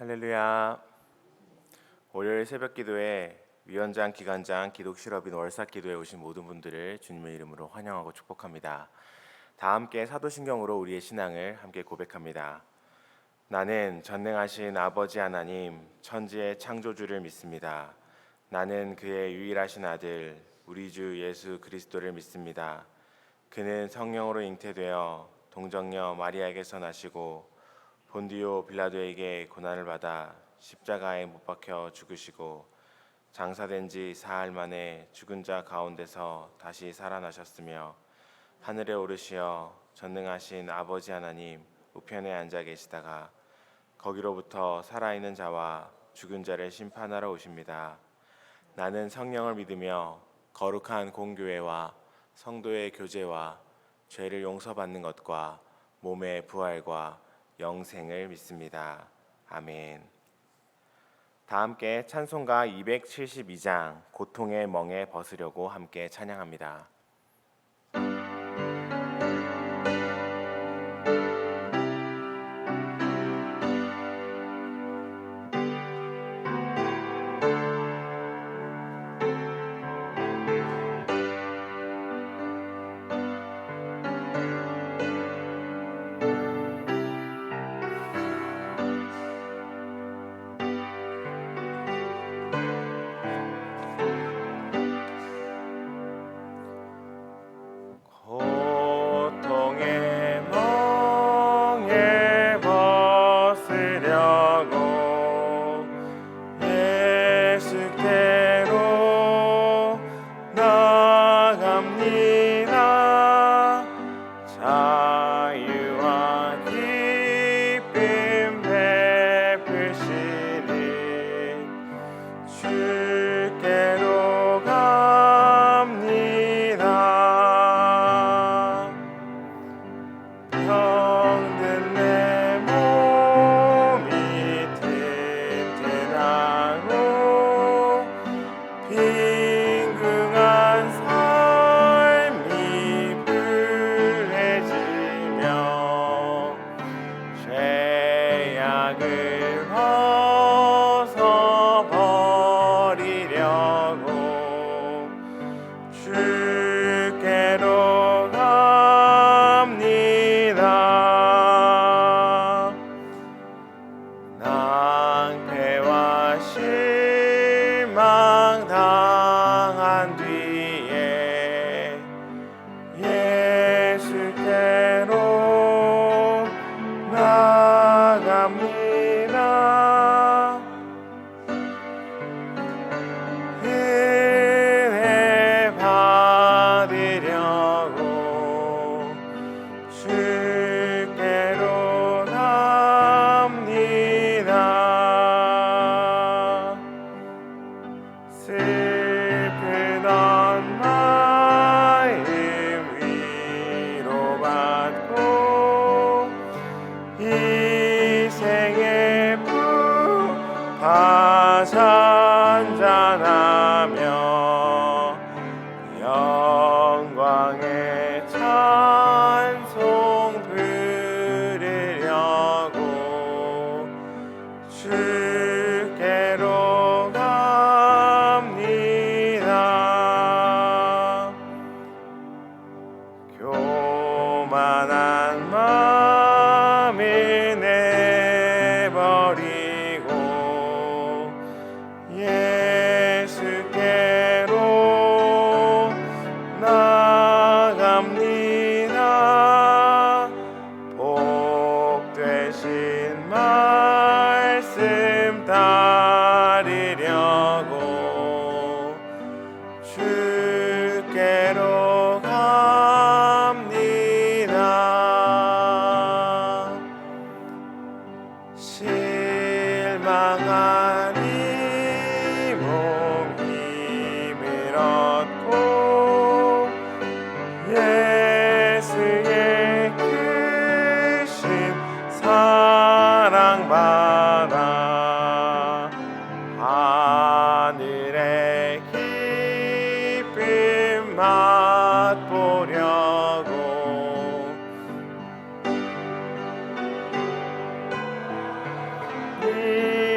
할렐루야. 월요일 새벽 기도에 위원장, 기관장, 기독실업인 월삭기도에 오신 모든 분들을 주님의 이름으로 환영하고 축복합니다. 다 함께 사도신경으로 우리의 신앙을 함께 고백합니다. 나는 전능하신 아버지 하나님, 천지의 창조주를 믿습니다. 나는 그의 유일하신 아들, 우리 주 예수 그리스도를 믿습니다. 그는 성령으로 잉태되어 동정녀 마리아에게서 나시고 본디오 빌라도에게 고난을 받아 십자가에 못 박혀 죽으시고 장사된 지 사흘 만에 죽은 자 가운데서 다시 살아나셨으며 하늘에 오르시어 전능하신 아버지 하나님 우편에 앉아 계시다가 거기로부터 살아있는 자와 죽은 자를 심판하러 오십니다. 나는 성령을 믿으며 거룩한 공교회와 성도의 교제와 죄를 용서받는 것과 몸의 부활과 영생을 믿습니다. 아멘. 다 함께 찬송가 272장 고통의 멍에 벗으려고 함께 찬양합니다. 고통의 멍에 벗으려고 예수께로 나갑니다. 자유와 기쁨 베푸시니 주께로 갑니다. 병든 내 몸이 튼튼하고 빈궁한 삶이 불해지며 죄악을 벗어버리려고 주께로 갑니다. 낭패와 실망 당한 뒤에 예수께로 나갑니다. 은혜 받으려고 주께로 갑니다. 슬프던 마음 위로받고 희생의 품 잔잔하며 영광의 찬송 부르려고 주께로 갑니다. 교만한 마음을 내버리고 예수께로 나갑니다. 복 되신 말씀 따르려고 주께로 갑니다. 실망한 이 몸 힘을 얻고 예수의 크신 사랑 받아 하늘의 기쁨 맛보려고 이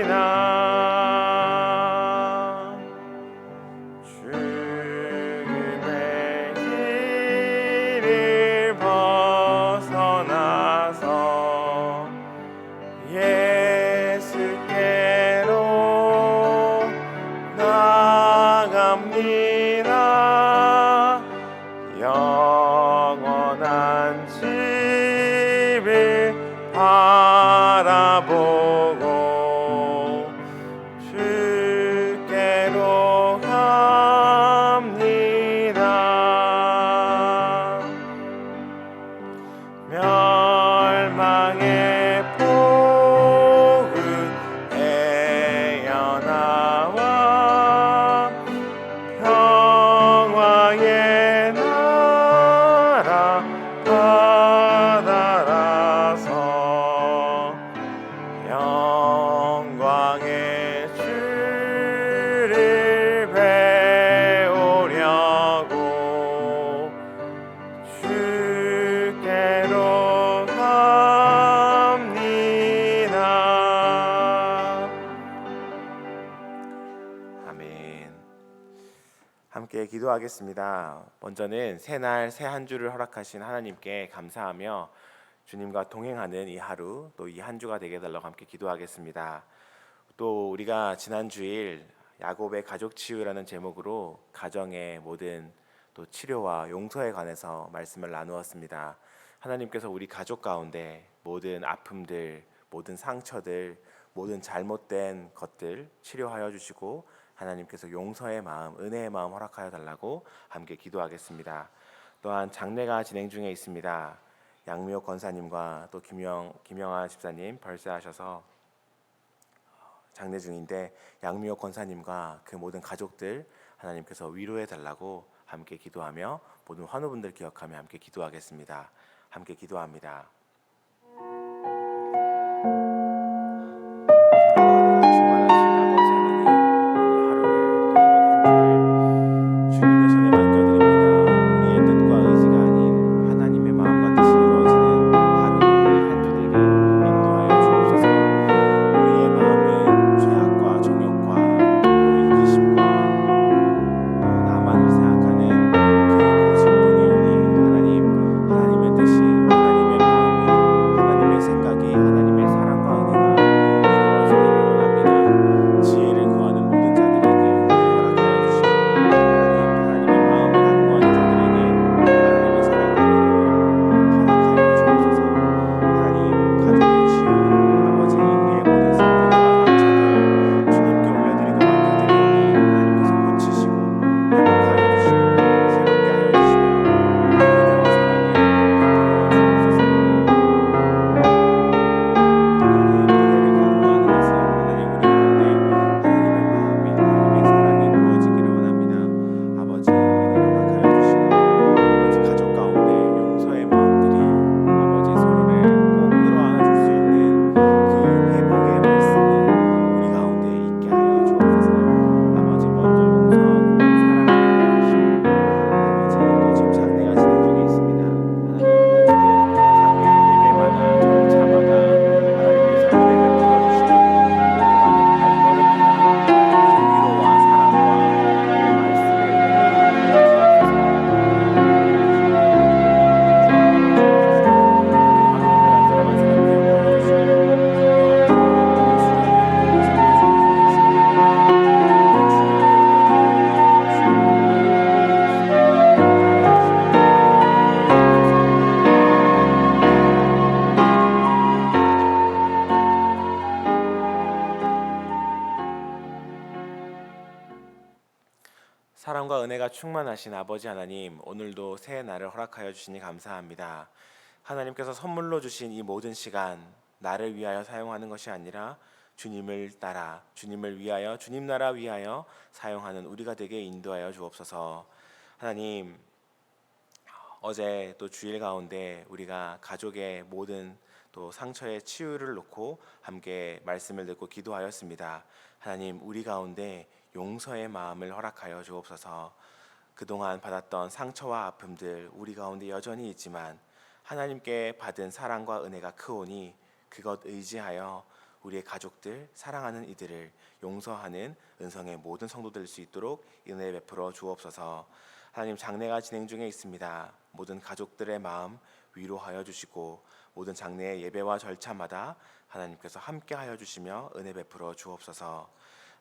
영원한 집을 바라보고 주께로 갑니다. 멸망의 폭은 헤어나와 평화의 나라 바다라서 영광의 주를 배우려고 주께로 갑니다. 아멘. 함께 기도하겠습니다. 먼저는 새날 새 한 주를 허락하신 하나님께 감사하며 주님과 동행하는 이 하루 또 이 한 주가 되게 해달라고 함께 기도하겠습니다. 또 우리가 지난 주일 야곱의 가족 치유라는 제목으로 가정의 모든 또 치료와 용서에 관해서 말씀을 나누었습니다. 하나님께서 우리 가족 가운데 모든 아픔들, 모든 상처들, 모든 잘못된 것들 치료하여 주시고 하나님께서 용서의 마음, 은혜의 마음 허락하여 달라고 함께 기도하겠습니다. 또한 장례가 진행 중에 있습니다. 양미옥 권사님과 또 김영아 집사님 벌새하셔서 장례 중인데 양미옥 권사님과 그 모든 가족들 하나님께서 위로해 달라고 함께 기도하며 모든 환우분들 기억하며 함께 기도하겠습니다. 함께 기도합니다. 사랑과 은혜가 충만하신 아버지 하나님, 오늘도 새 날을 허락하여 주시니 감사합니다. 하나님께서 선물로 주신 이 모든 시간, 나를 위하여 사용하는 것이 아니라 주님을 따라, 주님을 위하여, 주님 나라 위하여 사용하는 우리가 되게 인도하여 주옵소서. 하나님, 어제 또 주일 가운데 우리가 가족의 모든 또 상처의 치유를 놓고 함께 말씀을 듣고 기도하였습니다. 하나님, 우리 가운데 용서의 마음을 허락하여 주옵소서. 그동안 받았던 상처와 아픔들 우리 가운데 여전히 있지만 하나님께 받은 사랑과 은혜가 크오니 그것 의지하여 우리의 가족들, 사랑하는 이들을 용서하는 은성의 모든 성도 될 수 있도록 은혜 베풀어 주옵소서. 하나님, 장례가 진행 중에 있습니다. 모든 가족들의 마음 위로하여 주시고 모든 장례의 예배와 절차마다 하나님께서 함께하여 주시며 은혜 베풀어 주옵소서.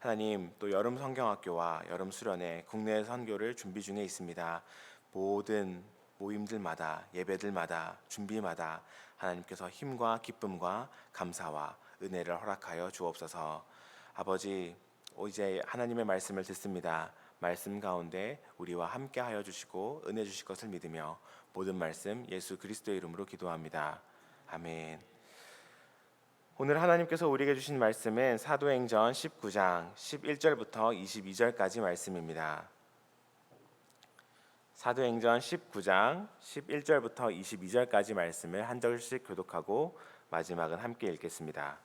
하나님, 또 여름 성경학교와 여름 수련회 국내 선교를 준비 중에 있습니다. 모든 모임들마다, 예배들마다, 준비마다 하나님께서 힘과 기쁨과 감사와 은혜를 허락하여 주옵소서. 아버지, 이제 하나님의 말씀을 듣습니다. 말씀 가운데 우리와 함께 하여 주시고 은혜 주실 것을 믿으며 모든 말씀 예수 그리스도의 이름으로 기도합니다. 아멘. 오늘 하나님께서 우리에게 주신 말씀은 사도행전 19장 11절부터 22절까지 말씀입니다. 사도행전 19장 11절부터 22절까지 말씀을 한 절씩 교독하고 마지막은 함께 읽겠습니다.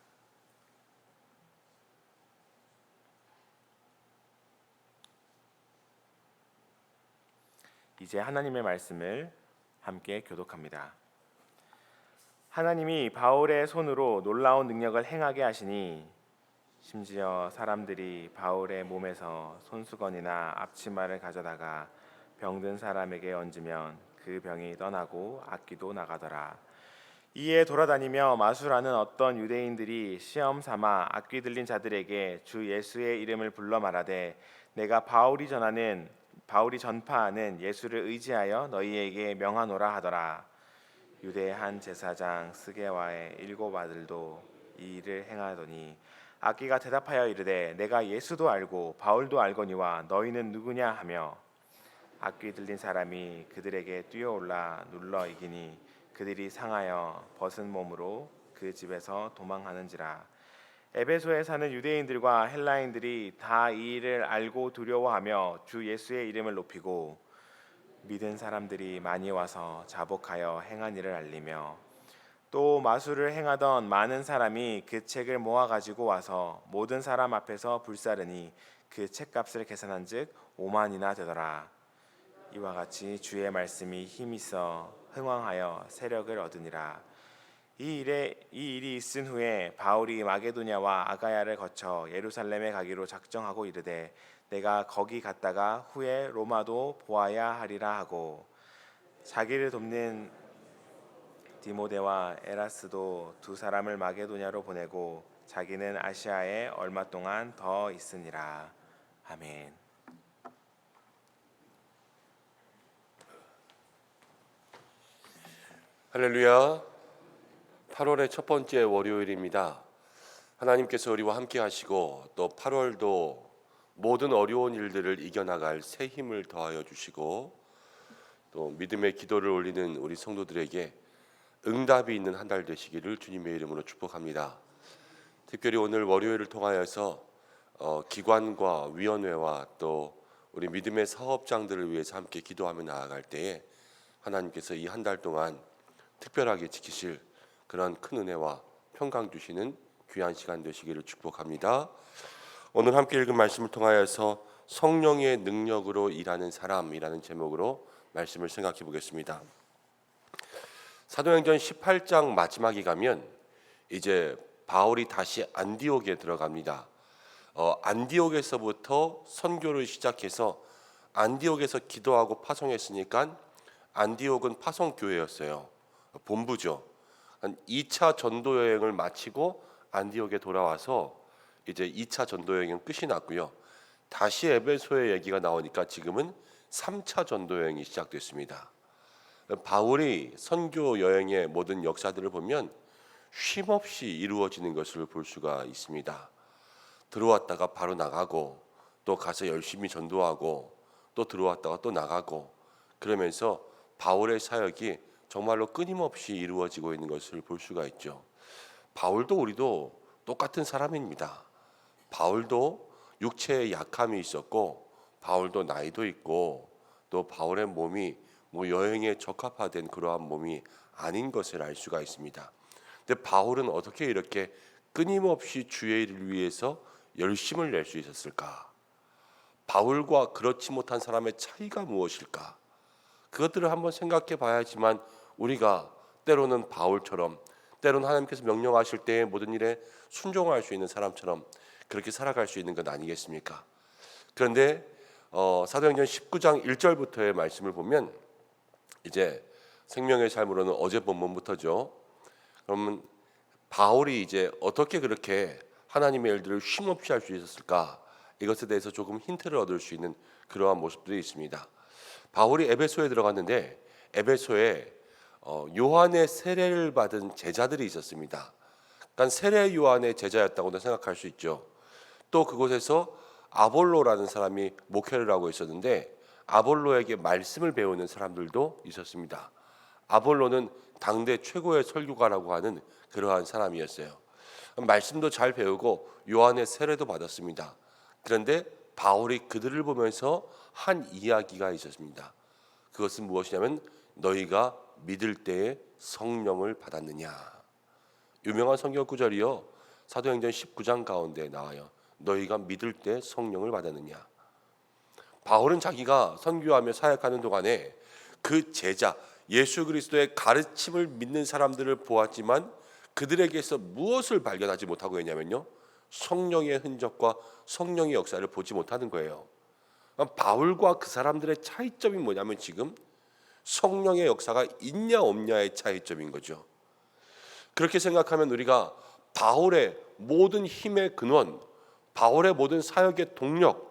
이제 하나님의 말씀을 함께 교독합니다. 하나님이 바울의 손으로 놀라운 능력을 행하게 하시니 심지어 사람들이 바울의 몸에서 손수건이나 앞치마를 가져다가 병든 사람에게 얹으면 그 병이 떠나고 악기도 나가더라. 이에 돌아다니며 마술하는 어떤 유대인들이 시험 삼아 악귀 들린 자들에게 주 예수의 이름을 불러 말하되 내가 바울이 전파하는 예수를 의지하여 너희에게 명하노라 하더라. 유대의 한 제사장 스게와의 7 아들도 이 일을 행하더니 악귀가 대답하여 이르되 내가 예수도 알고 바울도 알거니와 너희는 누구냐 하며 악귀 들린 사람이 그들에게 뛰어올라 눌러 이기니 그들이 상하여 벗은 몸으로 그 집에서 도망하는지라. 에베소에 사는 유대인들과 헬라인들이 다 이 일을 알고 두려워하며 주 예수의 이름을 높이고 믿은 사람들이 많이 와서 자복하여 행한 일을 알리며 또 마술을 행하던 많은 사람이 그 책을 모아 가지고 와서 모든 사람 앞에서 불사르니 그 책값을 계산한즉 5만이나 되더라. 이와 같이 주의 말씀이 힘있어 흥왕하여 세력을 얻으니라. 이 일이 있은 후에 바울이 마게도냐와 아가야를 거쳐 예루살렘에 가기로 작정하고 이르되 내가 거기 갔다가 후에 로마도 보아야 하리라 하고 자기를 돕는 디모데와 에라스도 2 사람을 마게도냐로 보내고 자기는 아시아에 얼마 동안 더 있으니라. 아멘. 할렐루야. 8월의 첫 번째 월요일입니다. 하나님께서 우리와 함께 하시고 또 8월도 모든 어려운 일들을 이겨나갈 새 힘을 더하여 주시고 또 믿음의 기도를 올리는 우리 성도들에게 응답이 있는 한 달 되시기를 주님의 이름으로 축복합니다. 특별히 오늘 월요일을 통하여서 기관과 위원회와 또 우리 믿음의 사업장들을 위해서 함께 기도하며 나아갈 때에 하나님께서 이 한 달 동안 특별하게 지키실 그런 큰 은혜와 평강 주시는 귀한 시간 되시기를 축복합니다. 오늘 함께 읽은 말씀을 통하여서 성령의 능력으로 일하는 사람이라는 제목으로 말씀을 생각해 보겠습니다. 사도행전 18장 마지막에 가면 이제 바울이 다시 안디옥에 들어갑니다. 안디옥에서부터 선교를 시작해서 안디옥에서 기도하고 파송했으니까 안디옥은 파송교회였어요. 본부죠. 2차 전도 여행을 마치고 안디옥에 돌아와서 이제 2차 전도 여행은 끝이 났고요. 다시 에베소의 얘기가 나오니까 지금은 3차 전도 여행이 시작됐습니다. 바울이 선교 여행의 모든 역사들을 보면 쉼없이 이루어지는 것을 볼 수가 있습니다. 들어왔다가 바로 나가고 또 가서 열심히 전도하고 또 들어왔다가 또 나가고 그러면서 바울의 사역이 정말로 끊임없이 이루어지고 있는 것을 볼 수가 있죠. 바울도 우리도 똑같은 사람입니다. 바울도 육체에 약함이 있었고 바울도 나이도 있고 또 바울의 몸이 여행에 적합화된 그러한 몸이 아닌 것을 알 수가 있습니다. 근데 바울은 어떻게 이렇게 끊임없이 주의 일을 위해서 열심을 낼 수 있었을까? 바울과 그렇지 못한 사람의 차이가 무엇일까? 그것들을 한번 생각해 봐야지만 우리가 때로는 바울처럼 때로는 하나님께서 명령하실 때에 모든 일에 순종할 수 있는 사람처럼 그렇게 살아갈 수 있는 것 아니겠습니까? 그런데 사도행전 19장 1절부터의 말씀을 보면 이제 생명의 삶으로는 어제 본문부터죠. 그러면 바울이 이제 어떻게 그렇게 하나님의 일들을 쉼없이 할 수 있었을까? 이것에 대해서 조금 힌트를 얻을 수 있는 그러한 모습들이 있습니다. 바울이 에베소에 들어갔는데 에베소에 요한의 세례를 받은 제자들이 있었습니다. 그러니까 세례 요한의 제자였다고도 생각할 수 있죠. 또 그곳에서 아볼로라는 사람이 목회를 하고 있었는데 아볼로에게 말씀을 배우는 사람들도 있었습니다. 아볼로는 당대 최고의 설교가라고 하는 그러한 사람이었어요. 말씀도 잘 배우고 요한의 세례도 받았습니다. 그런데 바울이 그들을 보면서 한 이야기가 있었습니다. 그것은 무엇이냐면 너희가 믿을 때에 성령을 받았느냐. 유명한 성경 구절이요. 사도행전 19장 가운데 나와요. 너희가 믿을 때 성령을 받았느냐. 바울은 자기가 선교하며 사역하는 동안에 그 제자 예수 그리스도의 가르침을 믿는 사람들을 보았지만 그들에게서 무엇을 발견하지 못하고 있냐면요, 성령의 흔적과 성령의 역사를 보지 못하는 거예요. 바울과 그 사람들의 차이점이 뭐냐면 지금 성령의 역사가 있냐 없냐의 차이점인 거죠. 그렇게 생각하면 우리가 바울의 모든 힘의 근원, 바울의 모든 사역의 동력,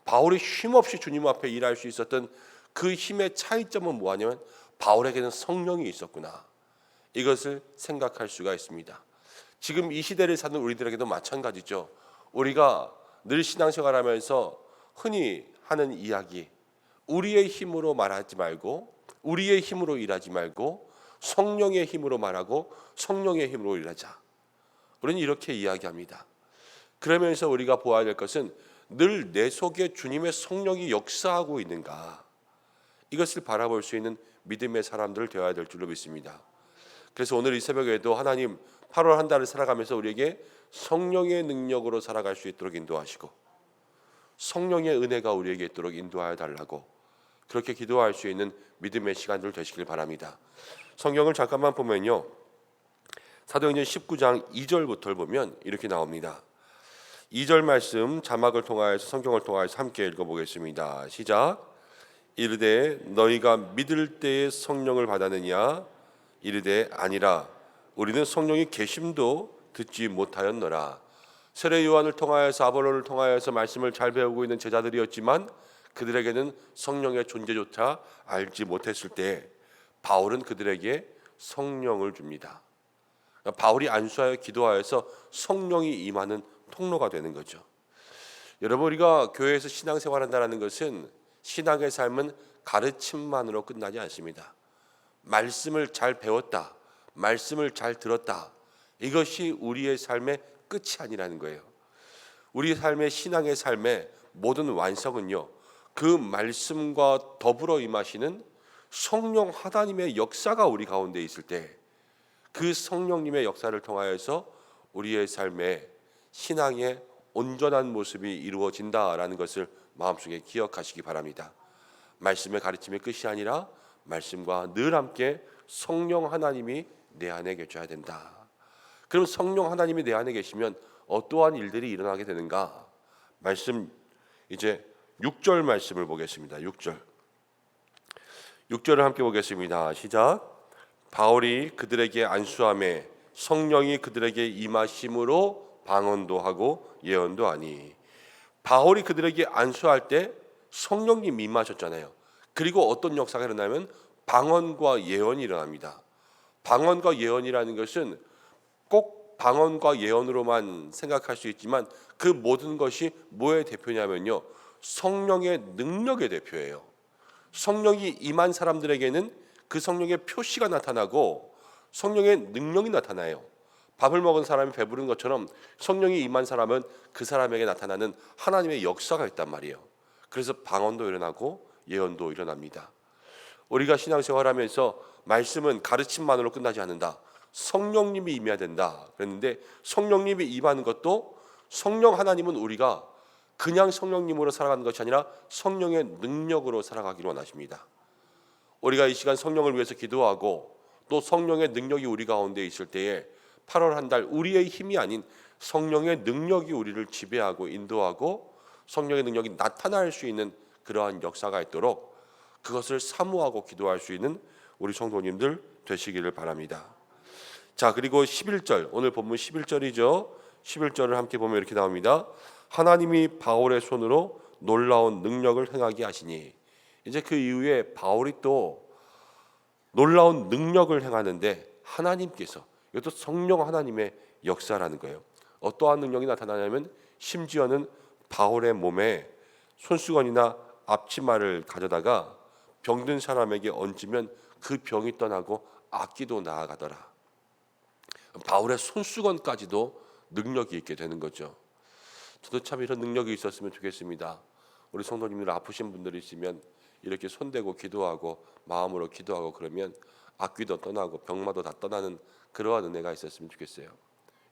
바울이 쉼없이 주님 앞에 일할 수 있었던 그 힘의 차이점은 뭐냐면 바울에게는 성령이 있었구나. 이것을 생각할 수가 있습니다. 지금 이 시대를 사는 우리들에게도 마찬가지죠. 우리가 늘 신앙생활하면서 흔히 하는 이야기, 우리의 힘으로 말하지 말고 우리의 힘으로 일하지 말고 성령의 힘으로 말하고 성령의 힘으로 일하자. 우리는 이렇게 이야기합니다. 그러면서 우리가 보아야 될 것은 늘 내 속에 주님의 성령이 역사하고 있는가, 이것을 바라볼 수 있는 믿음의 사람들 되어야 될 줄로 믿습니다. 그래서 오늘 이 새벽에도 하나님 8월 한 달을 살아가면서 우리에게 성령의 능력으로 살아갈 수 있도록 인도하시고 성령의 은혜가 우리에게 있도록 인도하여 달라고 그렇게 기도할 수 있는 믿음의 시간들 되시길 바랍니다. 성경을 잠깐만 보면요, 사도행전 19장 2절부터를 보면 이렇게 나옵니다. 2절 말씀 자막을 통하여서 성경을 통하여서 함께 읽어보겠습니다. 시작. 이르되 너희가 믿을 때에 성령을 받았느냐. 이르되 아니라 우리는 성령이 계심도 듣지 못하였노라. 세례 요한을 통하여서 아볼로를 통하여서 말씀을 잘 배우고 있는 제자들이었지만 그들에게는 성령의 존재조차 알지 못했을 때 바울은 그들에게 성령을 줍니다. 바울이 안수하여 기도하여서 성령이 임하는 통로가 되는 거죠. 여러분, 우리가 교회에서 신앙생활한다는 것은 신앙의 삶은 가르침만으로 끝나지 않습니다. 말씀을 잘 배웠다, 말씀을 잘 들었다, 이것이 우리의 삶의 끝이 아니라는 거예요. 우리 삶의 신앙의 삶의 모든 완성은요, 그 말씀과 더불어 임하시는 성령 하나님의 역사가 우리 가운데 있을 때 그 성령님의 역사를 통하여서 우리의 삶의 신앙의 온전한 모습이 이루어진다라는 것을 마음속에 기억하시기 바랍니다. 말씀의 가르침의 끝이 아니라 말씀과 늘 함께 성령 하나님이 내 안에 계셔야 된다. 그럼 성령 하나님이 내 안에 계시면 어떠한 일들이 일어나게 되는가? 말씀 이제 6절 말씀을 보겠습니다. 6절을 함께 보겠습니다. 시작. 바울이 그들에게 안수하매 성령이 그들에게 임하심으로 방언도 하고 예언도 하니. 바울이 그들에게 안수할 때 성령님 임하셨잖아요. 그리고 어떤 역사가 일어나면 방언과 예언이 일어납니다. 방언과 예언이라는 것은 꼭 방언과 예언으로만 생각할 수 있지만 그 모든 것이 뭐의 대표냐면요, 성령의 능력의 대표예요. 성령이 임한 사람들에게는 그 성령의 표시가 나타나고 성령의 능력이 나타나요. 밥을 먹은 사람이 배부른 것처럼 성령이 임한 사람은 그 사람에게 나타나는 하나님의 역사가 있단 말이에요. 그래서 방언도 일어나고 예언도 일어납니다. 우리가 신앙생활하면서 말씀은 가르침만으로 끝나지 않는다. 성령님이 임해야 된다. 그랬는데 성령님이 임하는 것도 성령 하나님은 우리가 그냥 성령님으로 살아가는 것이 아니라 성령의 능력으로 살아가기를 원하십니다. 우리가 이 시간 성령을 위해서 기도하고 또 성령의 능력이 우리 가운데 있을 때에 8월 한 달 우리의 힘이 아닌 성령의 능력이 우리를 지배하고 인도하고 성령의 능력이 나타날 수 있는 그러한 역사가 있도록 그것을 사모하고 기도할 수 있는 우리 성도님들 되시기를 바랍니다. 자, 그리고 11절, 오늘 본문 11절이죠. 11절을 함께 보면 이렇게 나옵니다. 하나님이 바울의 손으로 놀라운 능력을 행하게 하시니, 이제 그 이후에 바울이 또 놀라운 능력을 행하는데 하나님께서, 이것도 성령 하나님의 역사라는 거예요. 어떠한 능력이 나타나냐면 심지어는 바울의 몸에 손수건이나 앞치마를 가져다가 병든 사람에게 얹으면 그 병이 떠나고 악기도 나아가더라. 바울의 손수건까지도 능력이 있게 되는 거죠. 저도 참 이런 능력이 있었으면 좋겠습니다. 우리 성도님들 아프신 분들이 있으면 이렇게 손대고 기도하고 마음으로 기도하고 그러면 악귀도 떠나고 병마도 다 떠나는 그러한 은혜가 있었으면 좋겠어요.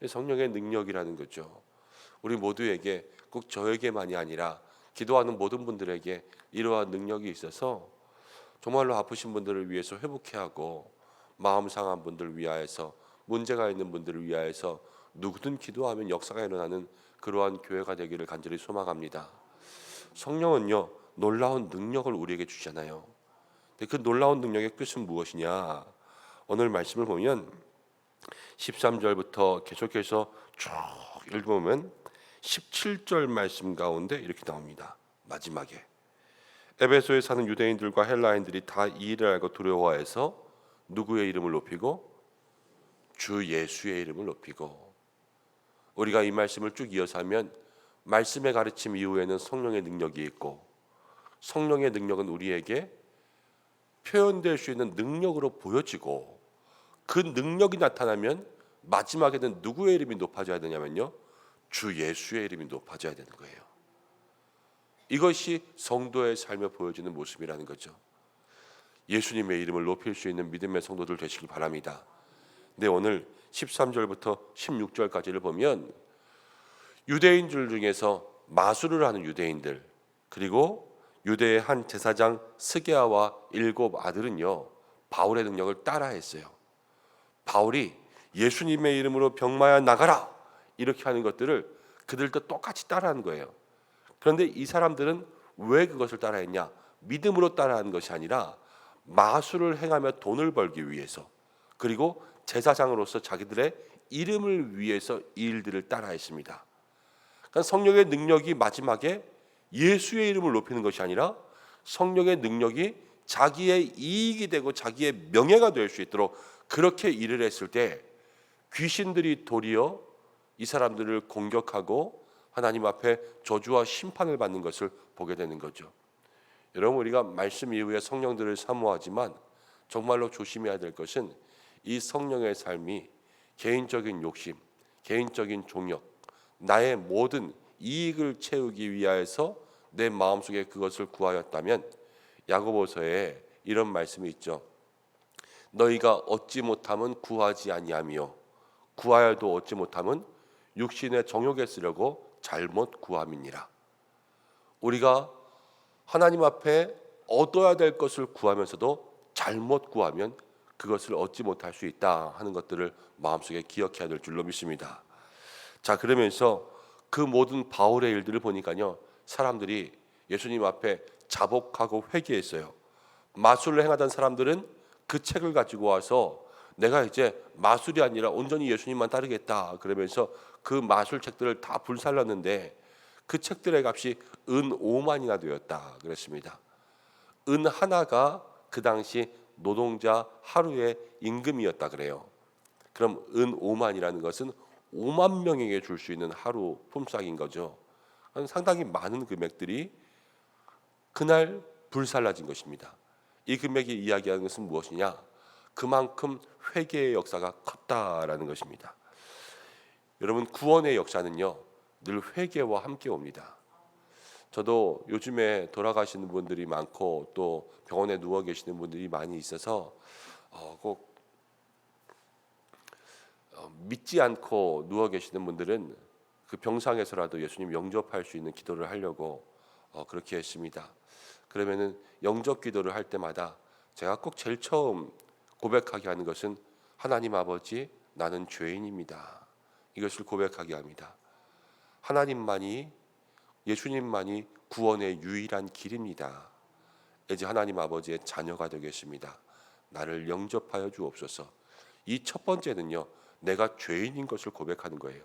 성령의 능력이라는 거죠. 우리 모두에게, 꼭 저에게만이 아니라 기도하는 모든 분들에게 이러한 능력이 있어서 정말로 아프신 분들을 위해서 회복케 하고, 마음 상한 분들을 위하여서, 문제가 있는 분들을 위하여서 누구든 기도하면 역사가 일어나는 그러한 교회가 되기를 간절히 소망합니다. 성령은요, 놀라운 능력을 우리에게 주잖아요. 근데 그 놀라운 능력의 끝은 무엇이냐? 오늘 말씀을 보면 13절부터 계속해서 쭉 읽으면 17절 말씀 가운데 이렇게 나옵니다. 마지막에 에베소에 사는 유대인들과 헬라인들이 다 이 일을 알고 두려워해서 누구의 이름을 높이고? 주 예수의 이름을 높이고. 우리가 이 말씀을 쭉 이어서 하면 말씀의 가르침 이후에는 성령의 능력이 있고, 성령의 능력은 우리에게 표현될 수 있는 능력으로 보여지고, 그 능력이 나타나면 마지막에는 누구의 이름이 높아져야 되냐면요, 주 예수의 이름이 높아져야 되는 거예요. 이것이 성도의 삶에 보여지는 모습이라는 거죠. 예수님의 이름을 높일 수 있는 믿음의 성도들 되시길 바랍니다. 근데 오늘 13절부터 16절까지를 보면 유대인들 중에서 마술을 하는 유대인들, 그리고 유대의 한 제사장 스게아와 7 아들은요, 바울의 능력을 따라했어요. 바울이 예수님의 이름으로 병마야 나가라 이렇게 하는 것들을 그들도 똑같이 따라하는 거예요. 그런데 이 사람들은 왜 그것을 따라했냐? 믿음으로 따라하는 것이 아니라 마술을 행하며 돈을 벌기 위해서, 그리고 제사장으로서 자기들의 이름을 위해서 이 일들을 따라했습니다. 그러니까 성령의 능력이 마지막에 예수의 이름을 높이는 것이 아니라 성령의 능력이 자기의 이익이 되고 자기의 명예가 될 수 있도록 그렇게 일을 했을 때 귀신들이 도리어 이 사람들을 공격하고 하나님 앞에 저주와 심판을 받는 것을 보게 되는 거죠. 여러분, 우리가 말씀 이후에 성령들을 사모하지만 정말로 조심해야 될 것은 이 성령의 삶이 개인적인 욕심, 개인적인 종욕, 나의 모든 이익을 채우기 위하여서 내 마음속에 그것을 구하였다면, 야고보서에 이런 말씀이 있죠. 너희가 얻지 못함은 구하지 아니하며 구하여도 얻지 못함은 육신의 정욕에 쓰려고 잘못 구함이니라. 우리가 하나님 앞에 얻어야 될 것을 구하면서도 잘못 구하면 그것을 얻지 못할 수 있다 하는 것들을 마음속에 기억해야 될 줄로 믿습니다. 자, 그러면서 그 모든 바울의 일들을 보니까요, 사람들이 예수님 앞에 자복하고 회개했어요. 마술을 행하던 사람들은 그 책을 가지고 와서 내가 이제 마술이 아니라 온전히 예수님만 따르겠다 그러면서 그 마술책들을 다 불살랐는데 그 책들의 값이 은 5만이나 되었다 그랬습니다. 은 하나가 그 당시 노동자 하루의 임금이었다 그래요. 그럼 은 5만이라는 것은 5만 명에게 줄 수 있는 하루 품삯인 거죠. 상당히 많은 금액들이 그날 불살라진 것입니다. 이 금액이 이야기하는 것은 무엇이냐? 그만큼 회개의 역사가 컸다라는 것입니다. 여러분, 구원의 역사는요, 늘 회개와 함께 옵니다. 저도 요즘에 돌아가시는 분들이 많고 또 병원에 누워 계시는 분들이 많이 있어서 꼭 믿지 않고 누워 계시는 분들은 그 병상에서라도 예수님 영접할 수 있는 기도를 하려고 그렇게 했습니다. 그러면은 영접 기도를 할 때마다 제가 꼭 제일 처음 고백하게 하는 것은 하나님 아버지, 나는 죄인입니다. 이것을 고백하게 합니다. 하나님만이, 예수님만이 구원의 유일한 길입니다. 이제 하나님 아버지의 자녀가 되겠습니다. 나를 영접하여 주옵소서. 이 첫 번째는요, 내가 죄인인 것을 고백하는 거예요.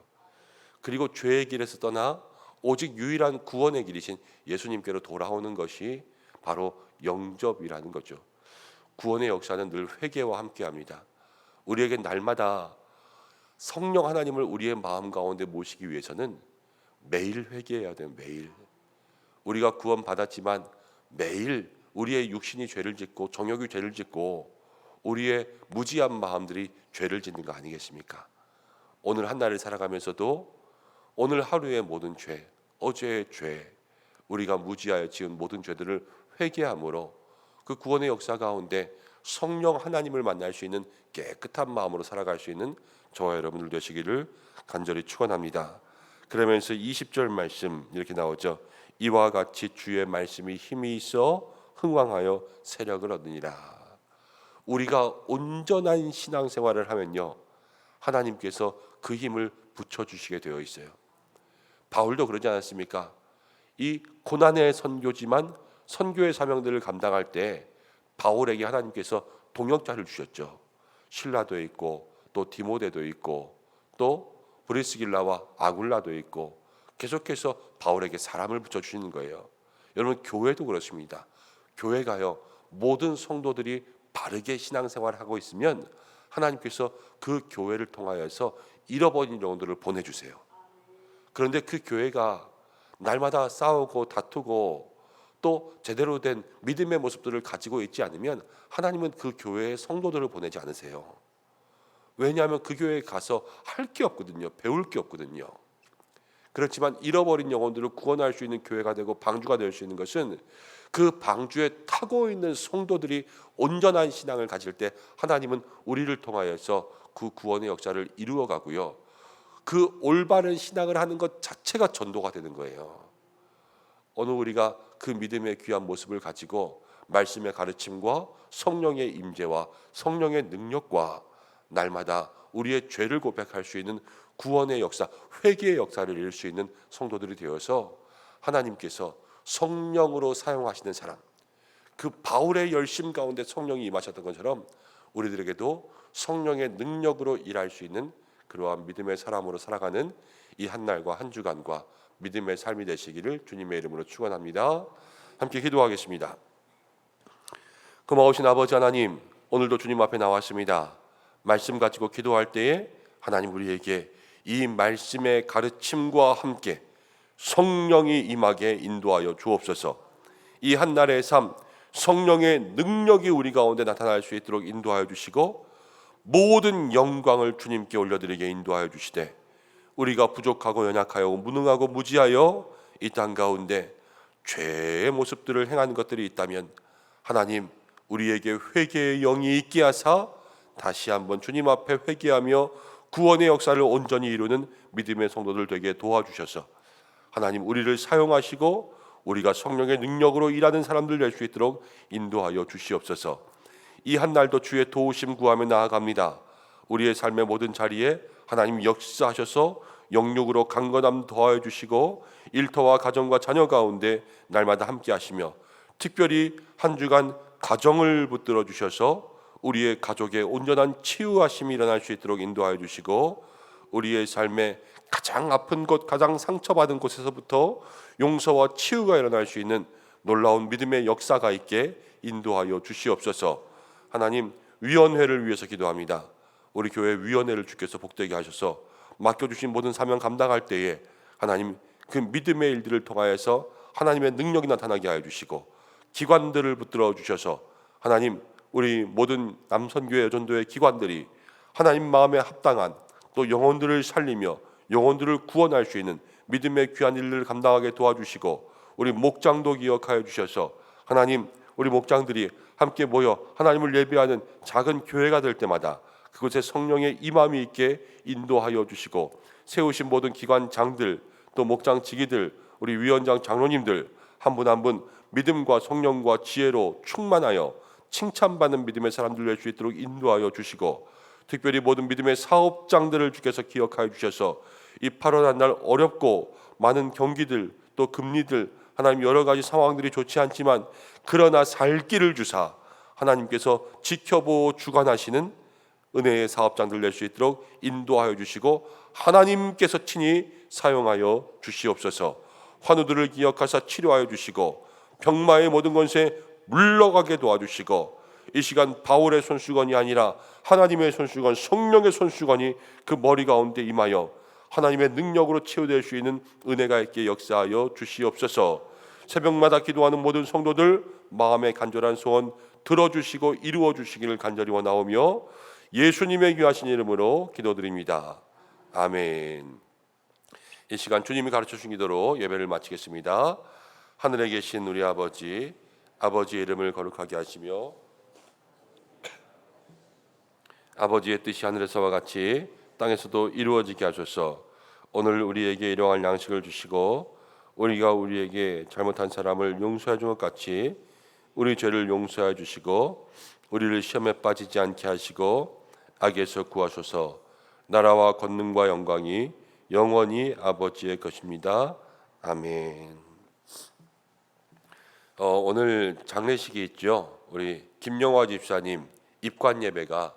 그리고 죄의 길에서 떠나 오직 유일한 구원의 길이신 예수님께로 돌아오는 것이 바로 영접이라는 거죠. 구원의 역사는 늘 회개와 함께합니다. 우리에게 날마다 성령 하나님을 우리의 마음 가운데 모시기 위해서는 매일 회개해야 돼요. 매일. 우리가 구원 받았지만 매일 우리의 육신이 죄를 짓고 정욕이 죄를 짓고 우리의 무지한 마음들이 죄를 짓는 거 아니겠습니까? 오늘 한 날을 살아가면서도 오늘 하루의 모든 죄, 어제의 죄, 우리가 무지하여 지은 모든 죄들을 회개함으로 그 구원의 역사 가운데 성령 하나님을 만날 수 있는 깨끗한 마음으로 살아갈 수 있는 저와 여러분들 되시기를 간절히 축원합니다. 그러면서 20절 말씀 이렇게 나오죠. 이와 같이 주의 말씀이 힘이 있어 흥왕하여 세력을 얻으니라. 우리가 온전한 신앙생활을 하면요, 하나님께서 그 힘을 붙여주시게 되어 있어요. 바울도 그러지 않았습니까? 이 고난의 선교지만 선교의 사명들을 감당할 때 바울에게 하나님께서 동역자를 주셨죠. 실라도 있고 또 디모데도 있고 또 브리스길라와 아굴라도 있고 계속해서 바울에게 사람을 붙여주시는 거예요. 여러분, 교회도 그렇습니다. 교회가요, 모든 성도들이 바르게 신앙생활을 하고 있으면 하나님께서 그 교회를 통하여서 잃어버린 영혼들을 보내주세요. 그런데 그 교회가 날마다 싸우고 다투고 또 제대로 된 믿음의 모습들을 가지고 있지 않으면 하나님은 그 교회의 성도들을 보내지 않으세요. 왜냐하면 그 교회에 가서 할 게 없거든요. 배울 게 없거든요. 그렇지만 잃어버린 영혼들을 구원할 수 있는 교회가 되고 방주가 될 수 있는 것은 그 방주에 타고 있는 성도들이 온전한 신앙을 가질 때 하나님은 우리를 통하여서 그 구원의 역사를 이루어 가고요, 그 올바른 신앙을 하는 것 자체가 전도가 되는 거예요. 오늘 우리가 그 믿음의 귀한 모습을 가지고 말씀의 가르침과 성령의 임재와 성령의 능력과 날마다 우리의 죄를 고백할 수 있는 구원의 역사, 회개의 역사를 이룰 수 있는 성도들이 되어서 하나님께서 성령으로 사용하시는 사람, 그 바울의 열심 가운데 성령이 임하셨던 것처럼 우리들에게도 성령의 능력으로 일할 수 있는 그러한 믿음의 사람으로 살아가는 이 한 날과 한 주간과 믿음의 삶이 되시기를 주님의 이름으로 축원합니다. 함께 기도하겠습니다. 고마우신 아버지 하나님, 오늘도 주님 앞에 나왔습니다. 말씀 가지고 기도할 때에 하나님 우리에게 이 말씀의 가르침과 함께 성령이 임하게 인도하여 주옵소서. 이 한날의 삶, 성령의 능력이 우리 가운데 나타날 수 있도록 인도하여 주시고 모든 영광을 주님께 올려드리게 인도하여 주시되 우리가 부족하고 연약하여 무능하고 무지하여 이 땅 가운데 죄의 모습들을 행하는 것들이 있다면 하나님 우리에게 회개의 영이 있게 하사 다시 한번 주님 앞에 회개하며 구원의 역사를 온전히 이루는 믿음의 성도들 되게 도와주셔서 하나님 우리를 사용하시고 우리가 성령의 능력으로 일하는 사람들 될 수 있도록 인도하여 주시옵소서. 이 한날도 주의 도우심 구하며 나아갑니다. 우리의 삶의 모든 자리에 하나님 역사하셔서 영육으로 강건함 더하여 주시고 일터와 가정과 자녀 가운데 날마다 함께 하시며 특별히 한 주간 가정을 붙들어 주셔서 우리의 가족의 온전한 치유하심이 일어날 수 있도록 인도하여 주시고 우리의 삶에 가장 아픈 곳, 가장 상처받은 곳에서부터 용서와 치유가 일어날 수 있는 놀라운 믿음의 역사가 있게 인도하여 주시옵소서. 하나님 위원회를 위해서 기도합니다. 우리 교회 위원회를 주께서 복되게 하셔서 맡겨주신 모든 사명 감당할 때에 하나님 그 믿음의 일들을 통하여서 하나님의 능력이 나타나게 하여 주시고 기관들을 붙들어 주셔서 하나님 우리 모든 남선교회 여전도의 기관들이 하나님 마음에 합당한 또 영혼들을 살리며 영혼들을 구원할 수 있는 믿음의 귀한 일을 감당하게 도와주시고 우리 목장도 기억하여 주셔서 하나님 우리 목장들이 함께 모여 하나님을 예배하는 작은 교회가 될 때마다 그곳에 성령의 임함이 있게 인도하여 주시고 세우신 모든 기관장들 또 목장 지기들 우리 위원장 장로님들 한 분 한 분 믿음과 성령과 지혜로 충만하여 칭찬받는 믿음의 사람들 될 수 있도록 인도하여 주시고 특별히 모든 믿음의 사업장들을 주께서 기억하여 주셔서 이 8월 한 날 어렵고 많은 경기들 또 금리들 하나님 여러 가지 상황들이 좋지 않지만 그러나 살 길을 주사 하나님께서 지켜보고 주관하시는 은혜의 사업장들 낼 수 있도록 인도하여 주시고 하나님께서 친히 사용하여 주시옵소서. 환우들을 기억하사 치료하여 주시고 병마의 모든 권세 물러가게 도와주시고 이 시간 바울의 손수건이 아니라 하나님의 손수건, 성령의 손수건이 그 머리 가운데 임하여 하나님의 능력으로 치유될 수 있는 은혜가 있게 역사하여 주시옵소서. 새벽마다 기도하는 모든 성도들 마음의 간절한 소원 들어주시고 이루어 주시기를 간절히 원하오며 예수님의 귀하신 이름으로 기도드립니다. 아멘. 이 시간 주님이 가르쳐 주신 기도로 예배를 마치겠습니다. 하늘에 계신 우리 아버지, 아버지의 이름을 거룩하게 하시며 아버지의 뜻이 하늘에서와 같이 땅에서도 이루어지게 하소서. 오늘 우리에게 일용할 양식을 주시고 우리가 우리에게 잘못한 사람을 용서해 준 것 같이 우리 죄를 용서해 주시고 우리를 시험에 빠지지 않게 하시고 악에서 구하소서. 나라와 권능과 영광이 영원히 아버지의 것입니다. 아멘. 오늘 장례식이 있죠. 우리 김영화 집사님 입관 예배가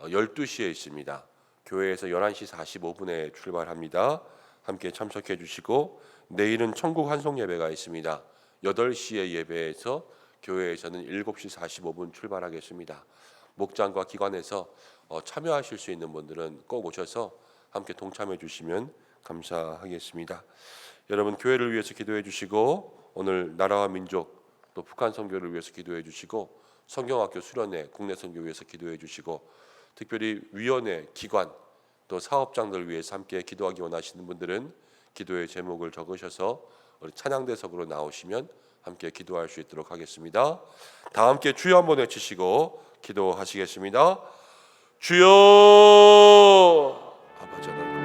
12시에 있습니다. 교회에서 11시 45분에 출발합니다. 함께 참석해 주시고 내일은 천국 환송 예배가 있습니다. 8시에 예배에서 교회에서는 7시 45분 출발하겠습니다. 목장과 기관에서 참여하실 수 있는 분들은 꼭 오셔서 함께 동참해 주시면 감사하겠습니다. 여러분 교회를 위해서 기도해 주시고 오늘 나라와 민족 또 북한 선교를 위해서 기도해 주시고 성경학교 수련회 국내 선교 위해서 기도해 주시고 특별히 위원회, 기관 또 사업장들 위해서 함께 기도하기 원하시는 분들은 기도의 제목을 적으셔서 우리 찬양대석으로 나오시면 함께 기도할 수 있도록 하겠습니다. 다 함께 주여 한번 외치시고 기도하시겠습니다. 주여. 아버지